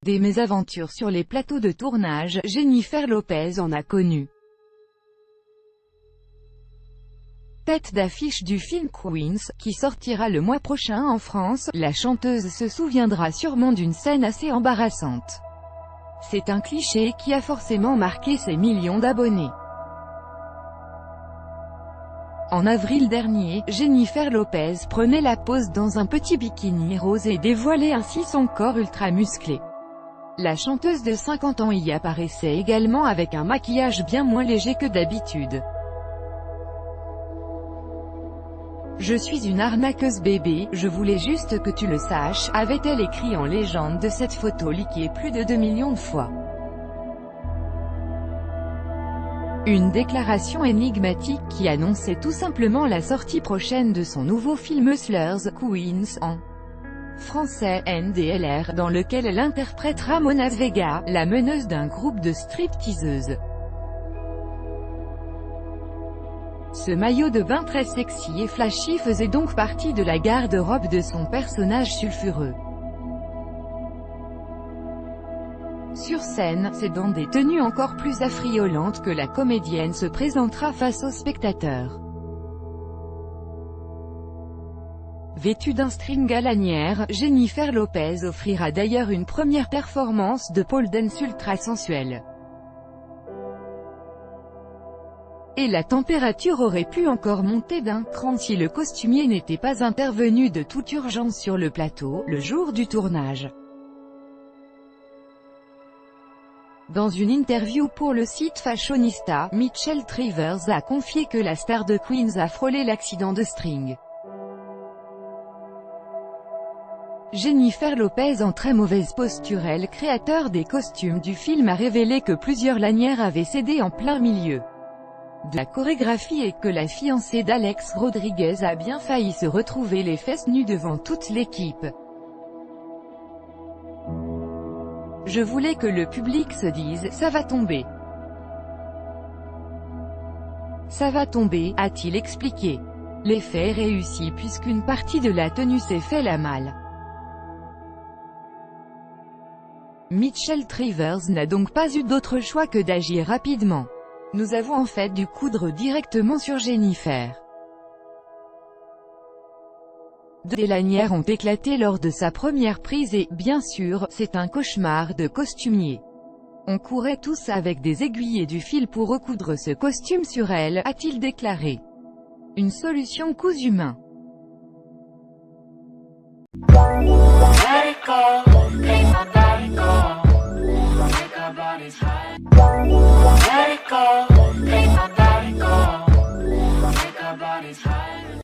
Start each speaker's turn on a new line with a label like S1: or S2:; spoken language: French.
S1: Des mésaventures sur les plateaux de tournage, Jennifer Lopez en a connu. Tête d'affiche du film Queens, qui sortira le mois prochain en France, la chanteuse se souviendra sûrement d'une scène assez embarrassante. C'est un cliché qui a forcément marqué ses millions d'abonnés. En avril dernier, Jennifer Lopez prenait la pose dans un petit bikini rose et dévoilait ainsi son corps ultra musclé. La chanteuse de 50 ans y apparaissait également avec un maquillage bien moins léger que d'habitude. « Je suis une arnaqueuse bébé, je voulais juste que tu le saches », avait-elle écrit en légende de cette photo leakée plus de 2 millions de fois. Une déclaration énigmatique qui annonçait tout simplement la sortie prochaine de son nouveau film Slurs, Queens, en français NDLR, dans lequel elle interprétera Mona Vega, la meneuse d'un groupe de stripteaseuses. Ce maillot de bain très sexy et flashy faisait donc partie de la garde-robe de son personnage sulfureux. Sur scène, c'est dans des tenues encore plus affriolantes que la comédienne se présentera face aux spectateurs. Vêtue d'un string à lanière, Jennifer Lopez offrira d'ailleurs une première performance de pole dance ultra sensuelle. Et la température aurait pu encore monter d'un cran si le costumier n'était pas intervenu de toute urgence sur le plateau, le jour du tournage. Dans une interview pour le site Fashionista, Mitchell Trivers a confié que la star de Queens a frôlé l'accident de string. Jennifer Lopez, en très mauvaise posture, le créateur des costumes du film, a révélé que plusieurs lanières avaient cédé en plein milieu de la chorégraphie et que la fiancée d'Alex Rodriguez a bien failli se retrouver les fesses nues devant toute l'équipe. « Je voulais que le public se dise « ça va tomber. Ça va tomber », a-t-il expliqué. L'effet est réussi puisqu'une partie de la tenue s'est fait la malle. Mitchell Trivers n'a donc pas eu d'autre choix que d'agir rapidement. « Nous avons en fait dû coudre directement sur Jennifer. Des lanières ont éclaté lors de sa première prise et, bien sûr, c'est un cauchemar de costumier. On courait tous avec des aiguilles et du fil pour recoudre ce costume sur elle », a-t-il déclaré. Une solution cousu main.